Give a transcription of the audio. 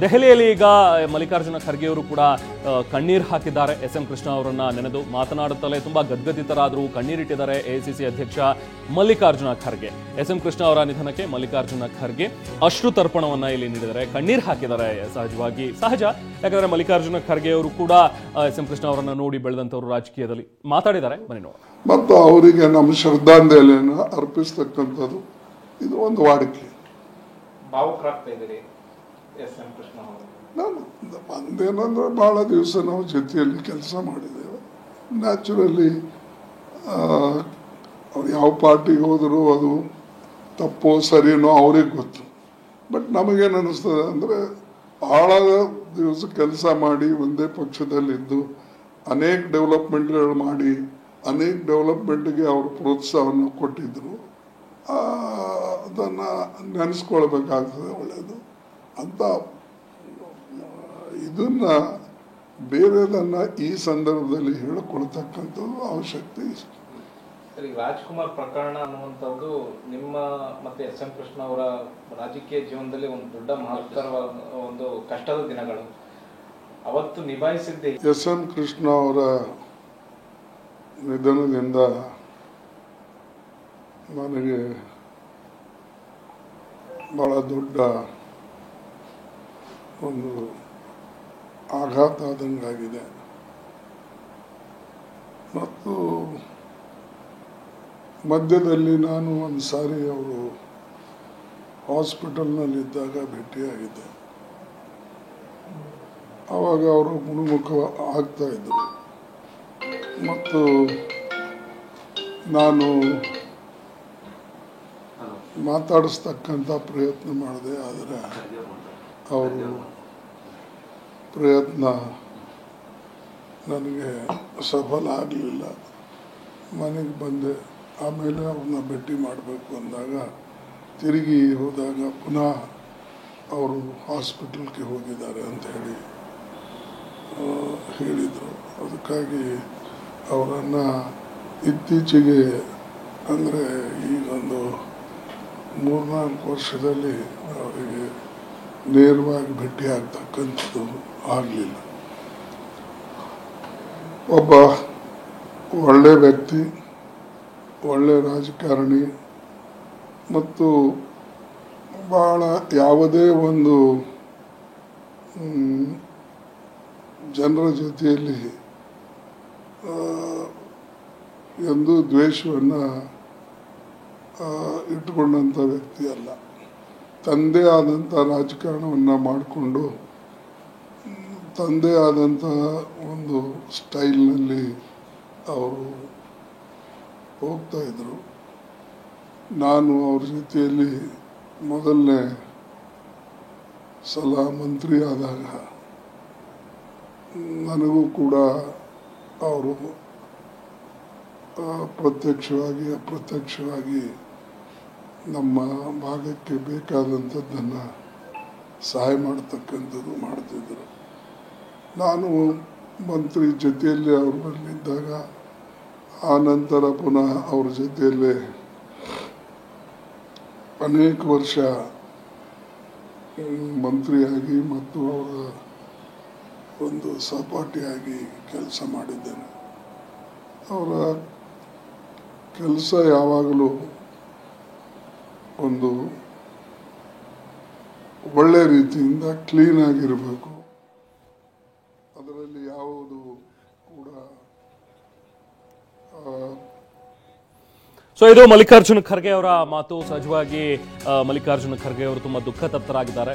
ದೆಹಲಿಯಲ್ಲಿ ಈಗ ಮಲ್ಲಿಕಾರ್ಜುನ ಖರ್ಗೆ ಅವರು ಕೂಡ ಕಣ್ಣೀರು ಹಾಕಿದ್ದಾರೆ. ಎಸ್.ಎಂ. ಕೃಷ್ಣ ಅವರನ್ನ ನೆನೆದು ಮಾತನಾಡುತ್ತಲೇ ತುಂಬಾ ಗದ್ಗದಿತರಾದರೂ ಕಣ್ಣೀರಿಟ್ಟಿದ್ದಾರೆ ಎಐಸಿಸಿ ಅಧ್ಯಕ್ಷ ಮಲ್ಲಿಕಾರ್ಜುನ ಖರ್ಗೆ. ಎಸ್.ಎಂ. ಕೃಷ್ಣ ಅವರ ನಿಧನಕ್ಕೆ ಮಲ್ಲಿಕಾರ್ಜುನ ಖರ್ಗೆ ಅಶ್ರು ತರ್ಪಣವನ್ನ ಇಲ್ಲಿ ನೀಡಿದ್ದಾರೆ, ಕಣ್ಣೀರು ಹಾಕಿದ್ದಾರೆ. ಸಹಜ, ಯಾಕಂದ್ರೆ ಮಲ್ಲಿಕಾರ್ಜುನ ಖರ್ಗೆ ಅವರು ಕೂಡ ಎಸ್.ಎಂ. ಕೃಷ್ಣ ಅವರನ್ನ ನೋಡಿ ಬೆಳೆದಂತವರು ರಾಜಕೀಯದಲ್ಲಿ ಮಾತಾಡಿದ್ದಾರೆ. ಬನ್ನಿ ನೋಡೋಣ. ಮತ್ತು ಅವರಿಗೆ ನಮ್ಮ ಶ್ರದ್ಧಾಂಜಲಿಯನ್ನು ಅರ್ಪಿಸ್ತಕ್ಕಂಥದ್ದು ಇದು ಒಂದು ವಾಡಿಕೆ. ಭಾವುಕರಾಗ್ತಾ ಇದ್ದೀರಿ ಎಸ್.ಎಂ. ಕೃಷ್ಣ ಅವರು. ನಾನು ಒಂದೇನಂದ್ರೆ ಭಾಳ ದಿವಸ ನಾವು ಜೊತೆಯಲ್ಲಿ ಕೆಲಸ ಮಾಡಿದ್ದೇವೆ. ನ್ಯಾಚುರಲಿ ಅವ್ರು ಯಾವ ಪಾರ್ಟಿಗೆ ಹೋದರೂ ಅದು ತಪ್ಪೋ ಸರಿನೋ ಅವ್ರಿಗೆ ಗೊತ್ತು. ಬಟ್ ನಮಗೇನು ಅನ್ನಿಸ್ತದೆ ಅಂದರೆ ಭಾಳ ದಿವಸ ಕೆಲಸ ಮಾಡಿ ಒಂದೇ ಪಕ್ಷದಲ್ಲಿದ್ದು ಅನೇಕ ಡೆವಲಪ್ಮೆಂಟ್ಗಳು ಮಾಡಿ ಅನೇಕ ಡೆವಲಪ್ಮೆಂಟ್ಗೆ ಅವರು ಪ್ರೋತ್ಸಾಹವನ್ನು ಕೊಟ್ಟಿದ್ದರು. ಅದನ್ನು ನೆನೆಸ್ಕೊಳ್ಬೇಕಾಗ್ತದೆ. ಒಳ್ಳೆಯದು ಅಂತ ಇದನ್ನು ಬೇರೆದನ್ನು ಈ ಸಂದರ್ಭದಲ್ಲಿ ಹೇಳಿಕೊಳ್ತಕ್ಕಂಥದ್ದು ಅವಶ್ಯಕತೆ ಇಷ್ಟ. ಸರಿ, ರಾಜ್ಕುಮಾರ್ ಪ್ರಕರಣ ಅನ್ನುವಂಥದ್ದು ನಿಮ್ಮ ಮತ್ತು ಎಸ್.ಎಂ. ಕೃಷ್ಣ ಅವರ ರಾಜಕೀಯ ಜೀವನದಲ್ಲಿ ಒಂದು ದೊಡ್ಡ ಮಹತ್ತರವಾದ ಒಂದು ಕಷ್ಟದ ದಿನಗಳು. ಅವತ್ತು ನಿಭಾಯಿಸಿದ್ದೆ. ಎಸ್.ಎಂ. ಕೃಷ್ಣ ಅವರ ನಿಧನದಿಂದ ನನಗೆ ಬಹಳ ದೊಡ್ಡ ಒಂದು ಆಘಾತ ಆದಂಗಾಗಿದೆ. ಮತ್ತು ಮಧ್ಯದಲ್ಲಿ ನಾನು ಒಂದು ಸಾರಿ ಅವರು ಹಾಸ್ಪಿಟಲ್ನಲ್ಲಿದ್ದಾಗ ಭೇಟಿಯಾಗಿದ್ದೆ. ಆವಾಗ ಅವರು ಗುಣಮುಖ ಆಗ್ತಾ ಇದ್ದರು ಮತ್ತು ನಾನು ಮಾತಾಡಿಸ್ತಕ್ಕಂಥ ಪ್ರಯತ್ನ ಮಾಡಿದೆ. ಆದರೆ ಅವರು ಪ್ರಯತ್ನ ನನಗೆ ಸಫಲ ಆಗಲಿಲ್ಲ. ಮನೆಗೆ ಬಂದೆ. ಆಮೇಲೆ ಅವ್ರನ್ನ ಭೇಟಿ ಮಾಡಬೇಕು ಅಂದಾಗ ತಿರುಗಿ ಹೋದಾಗ ಪುನಃ ಅವರು ಹಾಸ್ಪಿಟಲ್ಗೆ ಹೋಗಿದ್ದಾರೆ ಅಂತ ಹೇಳಿದರು. ಅದಕ್ಕಾಗಿ ಅವರನ್ನು ಇತ್ತೀಚೆಗೆ ಅಂದರೆ ಈಗೊಂದು 3-4 ವರ್ಷದಲ್ಲಿ ಅವರಿಗೆ ನೇರವಾಗಿ ಭೇಟಿ ಆಗ್ತಕ್ಕಂಥದ್ದು ಆಗಲಿಲ್ಲ. ಒಬ್ಬ ಒಳ್ಳೆಯ ವ್ಯಕ್ತಿ, ಒಳ್ಳೆಯ ರಾಜಕಾರಣಿ ಮತ್ತು ಭಾಳ ಯಾವುದೇ ಒಂದು ಜನರ ಜೊತೆಯಲ್ಲಿ ಎಂದೂ ದ್ವೇಷವನ್ನು ಇಟ್ಟುಕೊಂಡಂಥ ವ್ಯಕ್ತಿ ಅಲ್ಲ. ತಂದೆ ಆದಂಥ ರಾಜಕಾರಣವನ್ನು ಮಾಡಿಕೊಂಡು ತಂದೆ ಆದಂಥ ಒಂದು ಸ್ಟೈಲ್ನಲ್ಲಿ ಅವರು ಹೋಗ್ತಾಯಿದ್ರು. ನಾನು ಅವ್ರ ಜೊತೆಯಲ್ಲಿ ಮೊದಲನೇ ಸಲ ಮಂತ್ರಿ ಆದಾಗ ನನಗೂ ಕೂಡ ಅವರು ಪ್ರತ್ಯಕ್ಷವಾಗಿ ಅಪ್ರತ್ಯಕ್ಷವಾಗಿ ನಮ್ಮ ಭಾಗಕ್ಕೆ ಬೇಕಾದಂಥದ್ದನ್ನು ಸಹಾಯ ಮಾಡ್ತಕ್ಕಂಥದ್ದು ಮಾಡ್ತಿದ್ದರು. ನಾನು ಮಂತ್ರಿ ಜೊತೆಯಲ್ಲಿ ಅವ್ರ ಬರಲಿದ್ದಾಗ ಆ ನಂತರ ಪುನಃ ಅವ್ರ ಜೊತೆಯಲ್ಲೇ ಅನೇಕ ವರ್ಷ ಮಂತ್ರಿಯಾಗಿ ಮತ್ತು ಅವರ ಒಂದು ಸಹಪಾಠಿಯಾಗಿ ಕೆಲಸ ಮಾಡಿದ್ದೇನೆ. ಅವರ ಕೆಲಸ ಯಾವಾಗಲೂ ಒಂದು ಒಳ್ಳೆ ರೀತಿಯಿಂದ ಕ್ಲೀನ್ ಆಗಿರಬೇಕು. ಅದರಲ್ಲಿ ಯಾವುದು ಕೂಡ ಇದು ಮಲ್ಲಿಕಾರ್ಜುನ ಖರ್ಗೆ ಅವರ ಮಾತು. ಸಹಜವಾಗಿ ಮಲ್ಲಿಕಾರ್ಜುನ ಖರ್ಗೆ ಅವರು ತುಂಬಾ ದುಃಖ ತಪ್ತರಾಗಿದ್ದಾರೆ.